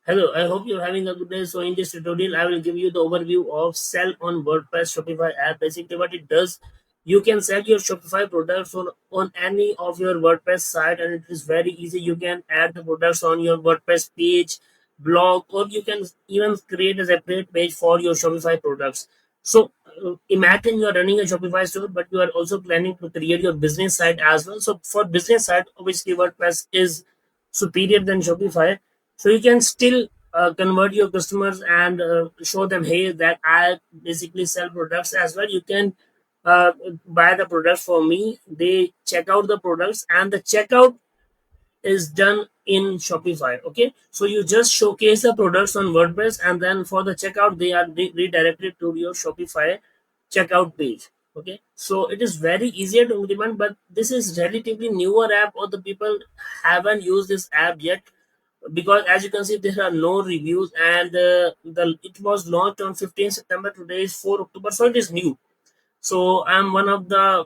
Hello, I hope you're having a good day. So in this tutorial, I will give you the overview of Sell on WordPress Shopify app. Basically, what it does, you can sell your Shopify products on any of your WordPress site, and it is very easy. You can add the products on your WordPress page, blog, or you can even create a separate page for your Shopify products. So imagine you are running a Shopify store, but you are also planning to create your business site as well. So for business site, obviously WordPress is superior than Shopify, so you can still convert your customers and show them, hey, that I basically sell products as well. You can uh, buy the products for me. They check out the products, and the checkout is done in Shopify. Okay, so you just showcase the products on WordPress, and then for the checkout they are redirected to your Shopify checkout page. Okay, so it is very easier to implement, but this is relatively newer app, or the people haven't used this app yet, because as you can see there are no reviews, and the it was launched on 15 September. Today is 4 October, so it is new. So I'm one of the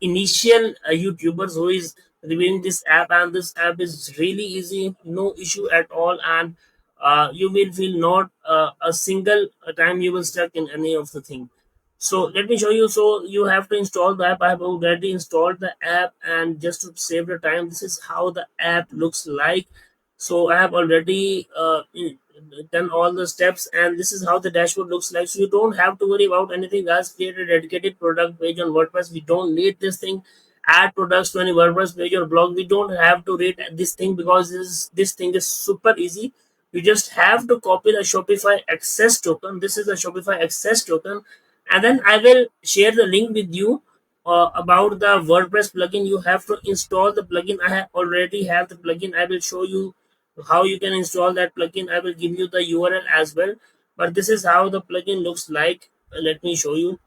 initial YouTubers who is reviewing this app, and this app is really easy, no issue at all, and you will feel not a single time you will stuck in any of the thing. So let me show you. So you have to install the app. I have already installed the app, and just to save the time, this is how the app looks like. So I have already done all the steps, and this is how the dashboard looks like. So you don't have to worry about anything else. Create a dedicated product page on WordPress. We don't need this thing. Add products to any WordPress page or blog. We don't have to rate this thing, because this thing is super easy. You just have to copy the Shopify access token. This is the Shopify access token, and then I will share the link with you about the WordPress plugin. You have to install the plugin. Already have the plugin. I will show you how you can install that plugin. I will give you the URL as well, but this is how the plugin looks like. Let me show you.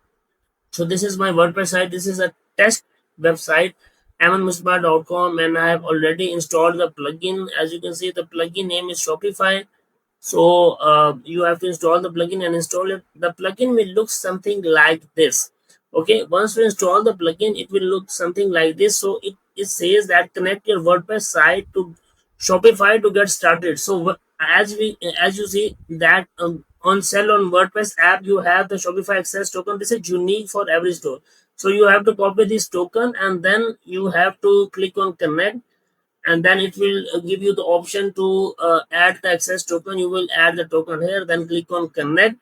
So this is my WordPress site. This is a test website, amanmusbar.com, and I have already installed the plugin. As you can see, the plugin name is Shopify. So you have to install the plugin and install it. The plugin will look something like this. Okay, once you install the plugin, it will look something like this. So it says that connect your WordPress site to Shopify to get started. So as you see that on Sell on WordPress app, you have the Shopify access token. This is unique for every store. So you have to copy this token, and then you have to click on connect, and then it will give you the option to add the access token. You will add the token here, then click on connect.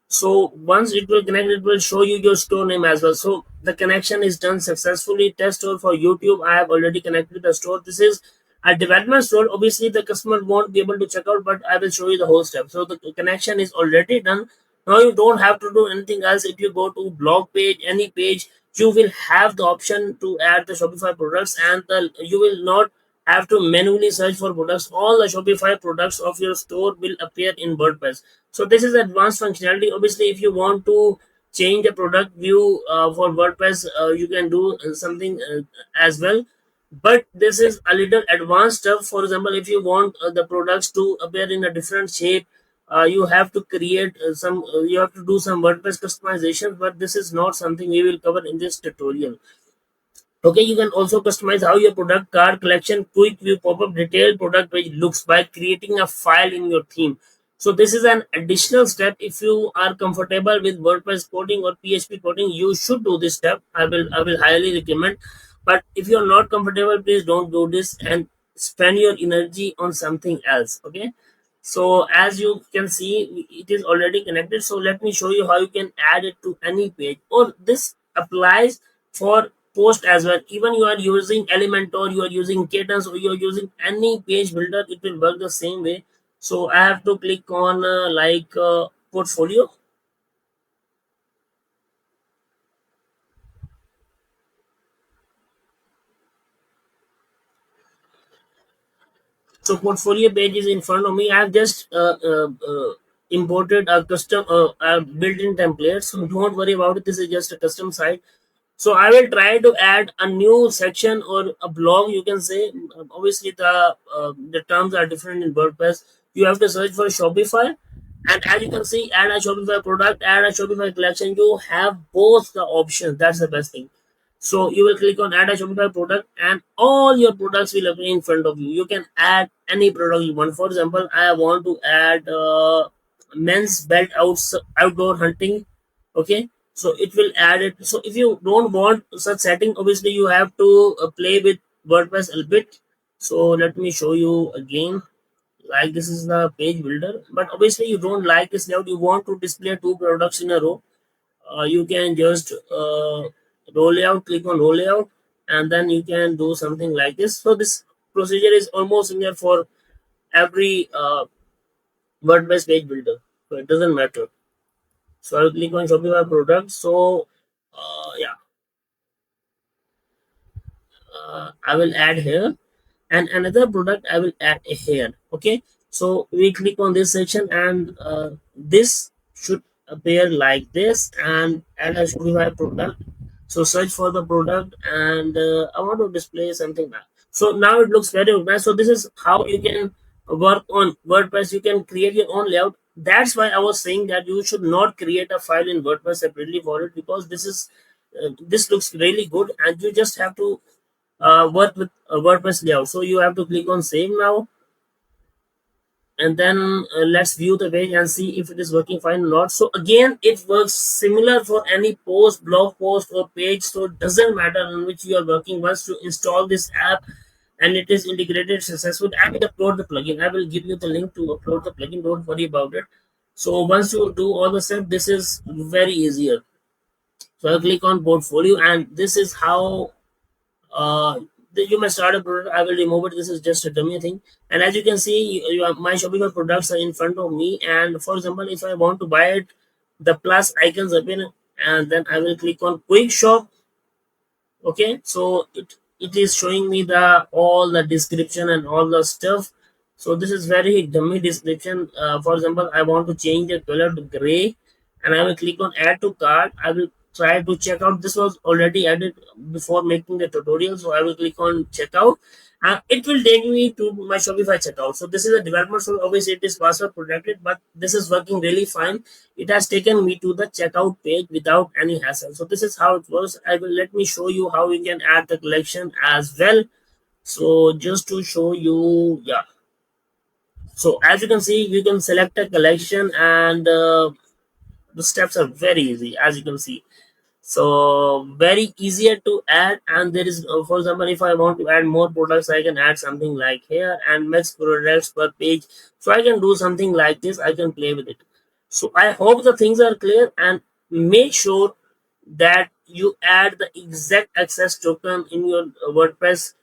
So once it will connect, it will show you your store name as well. So the connection is done successfully. Test store for YouTube, I have already connected the store. This is a development store. Obviously the customer won't be able to check out, but I will show you the whole step. So the connection is already done. Now you don't have to do anything else. If you go to blog page, any page, you will have the option to add the Shopify products, and you will not have to manually search for products. All the Shopify products of your store will appear in WordPress. So this is advanced functionality. Obviously, if you want to change the product view for WordPress, you can do something as well. But this is a little advanced stuff. For example, if you want the products to appear in a different shape, you have to create you have to do some WordPress customization, but this is not something we will cover in this tutorial. Okay, you can also customize how your product card collection, quick view, pop-up, detailed product page looks by creating a file in your theme. So this is an additional step. If you are comfortable with WordPress coding or PHP coding, you should do this step. I will highly recommend. But if you are not comfortable, please don't do this and spend your energy on something else. Okay. So as you can see, it is already connected. So let me show you how you can add it to any page. Or this applies for post as well. Even you are using Elementor, you are using Cadence, or you are using any page builder, it will work the same way. So I have to click on portfolio. So portfolio page is in front of me. I have just imported a custom a built-in template. So don't worry about it. This is just a custom site. So I will try to add a new section or a blog. You can say, obviously the terms are different in WordPress. You have to search for Shopify, and as you can see, add a Shopify product, add a Shopify collection. You have both the options. That's the best thing. So you will click on add a Shopify product and all your products will appear in front of you. You can add any product you want. For example, I want to add men's belt outdoor hunting. Okay, so it will add it. So if you don't want such setting, obviously you have to play with WordPress a bit. So let me show you again. Like this is the page builder, but obviously you don't like this layout. You want to display two products in a row. You can just roll layout, click on roll layout, and then you can do something like this. So this procedure is almost similar for every WordPress page builder. So it doesn't matter. So I'll click on Shopify product. So yeah, I will add here, and another product I will add here. Okay, so we click on this section, and this should appear like this, and add a Shopify product. So search for the product, and I want to display something now. So now it looks very organized. So this is how you can work on WordPress. You can create your own layout. That's why I was saying that you should not create a file in WordPress separately for it, because this looks really good, and you just have to work with WordPress layout. So you have to click on save now, and then let's view the page and see if it is working fine or not. So again, it works similar for any post, blog post, or page. So it doesn't matter on which you are working. Once you install this app and it is integrated successfully, I will upload the plugin. I will give you the link to upload the plugin. Don't worry about it. So once you do all the steps, this is very easier. So I click on portfolio, and this is how uh, you may start a product. I will remove it. This is just a dummy thing. And as you can see, my Shopify products are in front of me. And for example, if I want to buy it, the plus icons appear, and then I will click on quick shop. Okay, so it is showing me the all the description and all the stuff. So this is very dummy description. For example, I want to change the color to gray, and I will click on add to cart. I will try to check out. This was already added before making the tutorial, so I will click on checkout. It will take me to my Shopify checkout. So this is a development, so obviously it is password protected, but this is working really fine. It has taken me to the checkout page without any hassle. So this is how it works. I will let me show you how we can add the collection as well. So just to show you, yeah. So as you can see, you can select a collection, and the steps are very easy, as you can see. So very easier to add. And there is for example, if I want to add more products, I can add something like here, and max products per page. So I can do something like this. I can play with it. So I hope the things are clear, and make sure that you add the exact access token in your WordPress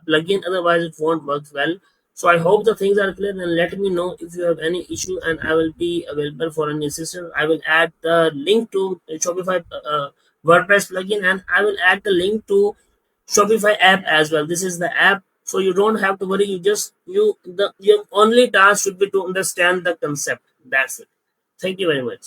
plugin, otherwise it won't work well. So I hope the things are clear, and let me know if you have any issue, and I will be available for any assistance. I will add the link to Shopify WordPress plugin, and I will add the link to Shopify app as well. This is the app, so you don't have to worry. Your only task should be to understand the concept. That's it. Thank you very much.